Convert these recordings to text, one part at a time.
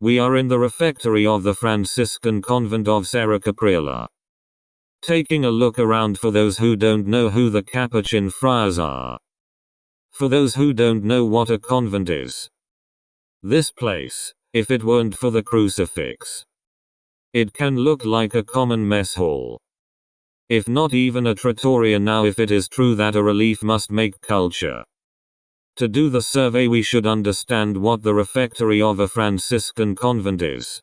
We are in the refectory of the Franciscan convent of Serra Caprile. Taking a look around for those who don't know who the Capuchin friars are. For those who don't know what a convent is. This place, if it weren't for the crucifix, it can look like a common mess hall. If not even a trattoria now, if it is true that a relief must make culture. To do the survey we should understand what the refectory of a Franciscan convent is.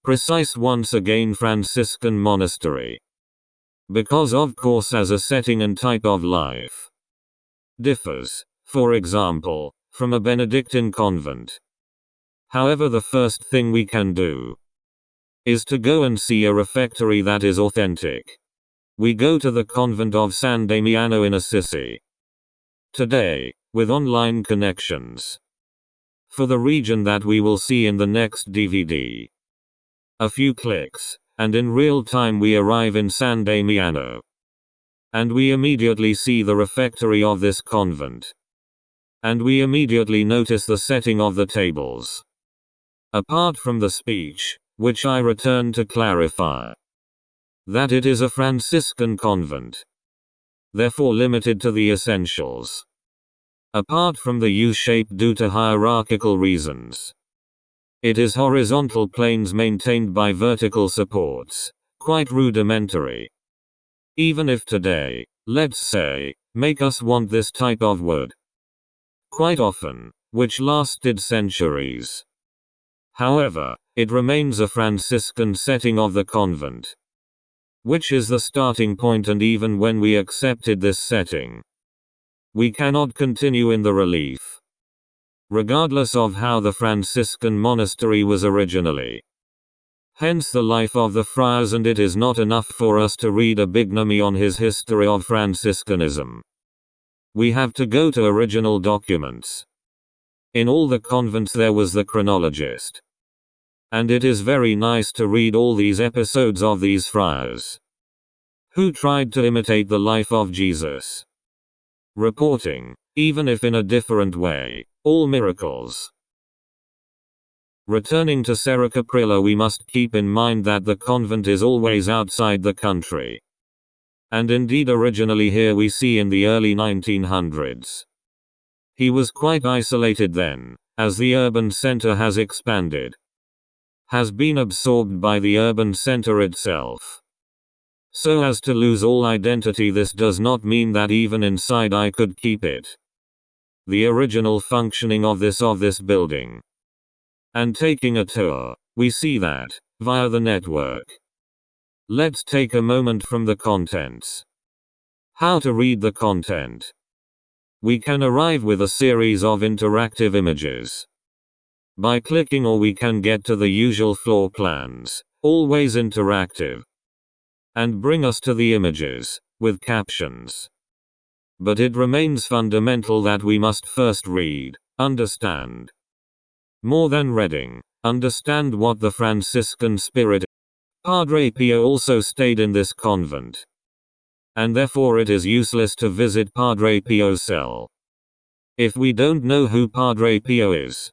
Precise once again Franciscan monastery. Because of course as a setting and type of life differs, for example, from a Benedictine convent. However, the first thing we can do is to go and see a refectory that is authentic. We go to the convent of San Damiano in Assisi. Today, with online connections. For the region that we will see in the next DVD. A few clicks, and in real time we arrive in San Damiano. And we immediately see the refectory of this convent. And we immediately notice the setting of the tables. Apart from the speech, which I return to clarify. That it is a Franciscan convent. Therefore limited to the essentials. Apart from the U-shape due to hierarchical reasons. It is horizontal planes maintained by vertical supports, quite rudimentary. Even if today, let's say, make us want this type of wood. Quite often, which lasted centuries. However, it remains a Franciscan setting of the convent. Which is the starting point, and even when we accepted this setting, we cannot continue in the relief. Regardless of how the Franciscan monastery was originally. Hence the life of the friars, and it is not enough for us to read a Bignami on his history of Franciscanism. We have to go to original documents. In all the convents there was the chronologist. And it is very nice to read all these episodes of these friars who tried to imitate the life of Jesus. Reporting, even if in a different way, all miracles. Returning to Serra Caprile, we must keep in mind that the convent is always outside the country. And indeed originally here we see in the early 1900s. He was quite isolated then, as the urban center has expanded. Has been absorbed by the urban center itself. So as to lose all identity. This does not mean that even inside I could keep it. The original functioning of this building. And taking a tour, we see that, via the network. Let's take a moment from the contents. How to read the content. We can arrive with a series of interactive images. By clicking, or we can get to the usual floor plans, always interactive. And bring us to the images, with captions. But it remains fundamental that we must first read, understand. More than reading, understand what the Franciscan spirit is. Padre Pio also stayed in this convent. And therefore it is useless to visit Padre Pio's cell. If we don't know who Padre Pio is.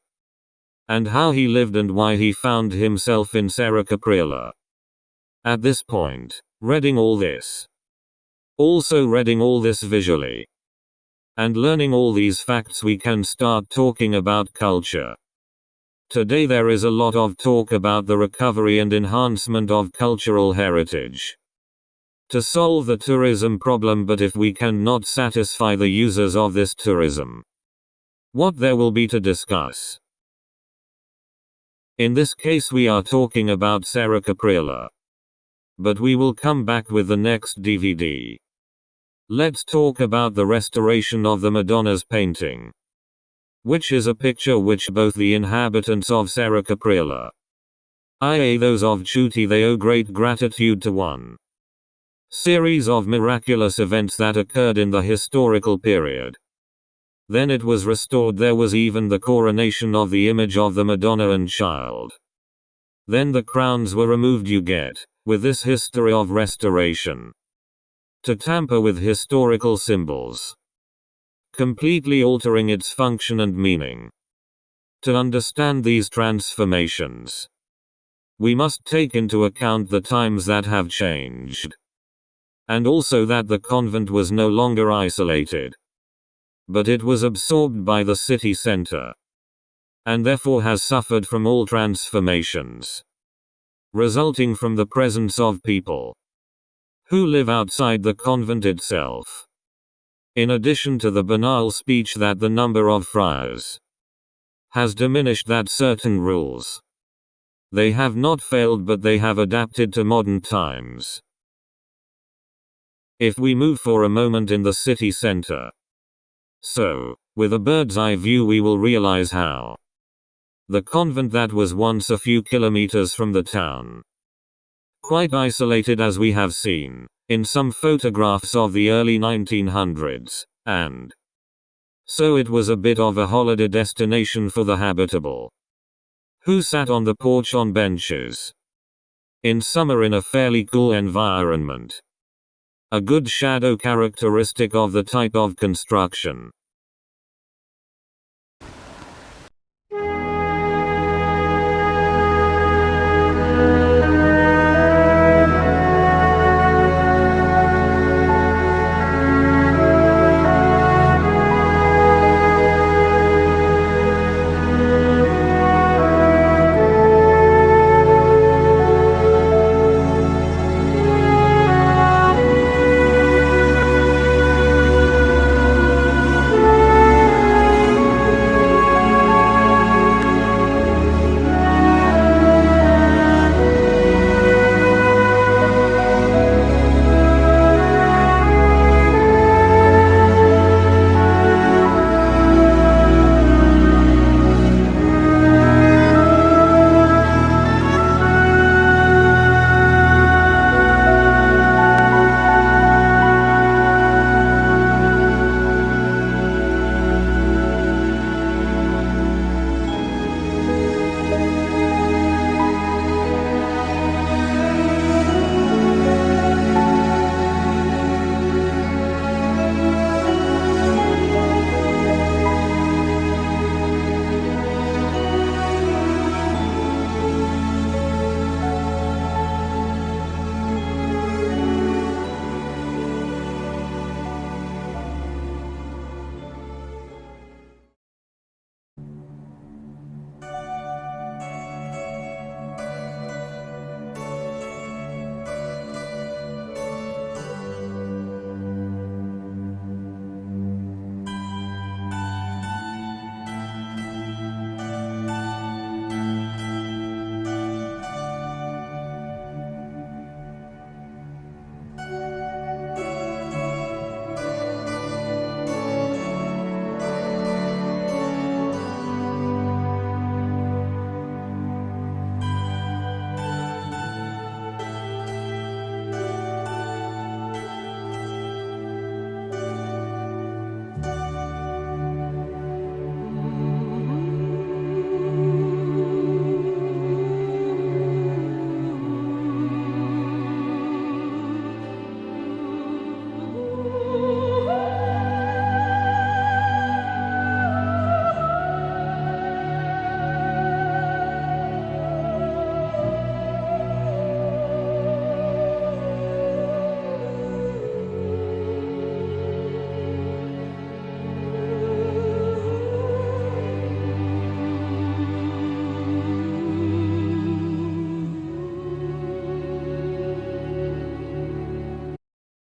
And how he lived and why he found himself in Serra Caprile. At this point, reading all this. Also reading all this visually. And learning all these facts, we can start talking about culture. Today there is a lot of talk about the recovery and enhancement of cultural heritage. To solve the tourism problem, but if we cannot satisfy the users of this tourism, what there will be to discuss? In this case we are talking about Serra Caprile. But we will come back with the next DVD. Let's talk about the restoration of the Madonna's painting. Which is a picture which both the inhabitants of Serra Caprile, i.e. those of Chiuti, they owe great gratitude to one series of miraculous events that occurred in the historical period. Then it was restored. There was even the coronation of the image of the Madonna and Child. Then the crowns were removed, you get, with this history of restoration. to tamper with historical symbols, completely altering its function and meaning. To understand these transformations, we must take into account the times that have changed, and also that the convent was no longer isolated, but it was absorbed by the city center, and therefore has suffered from all transformations, resulting from the presence of people who live outside the convent itself. In addition to the banal speech that the number of friars has diminished, that certain rules, they have not failed but they have adapted to modern times. If we move for a moment in the city center, so, with a bird's eye view, we will realize how the convent that was once a few kilometers from the town, quite isolated as we have seen in some photographs of the early 1900s, and so it was a bit of a holiday destination for the habitable, who sat on the porch on benches, in summer in a fairly cool environment. A good shadow characteristic of the type of construction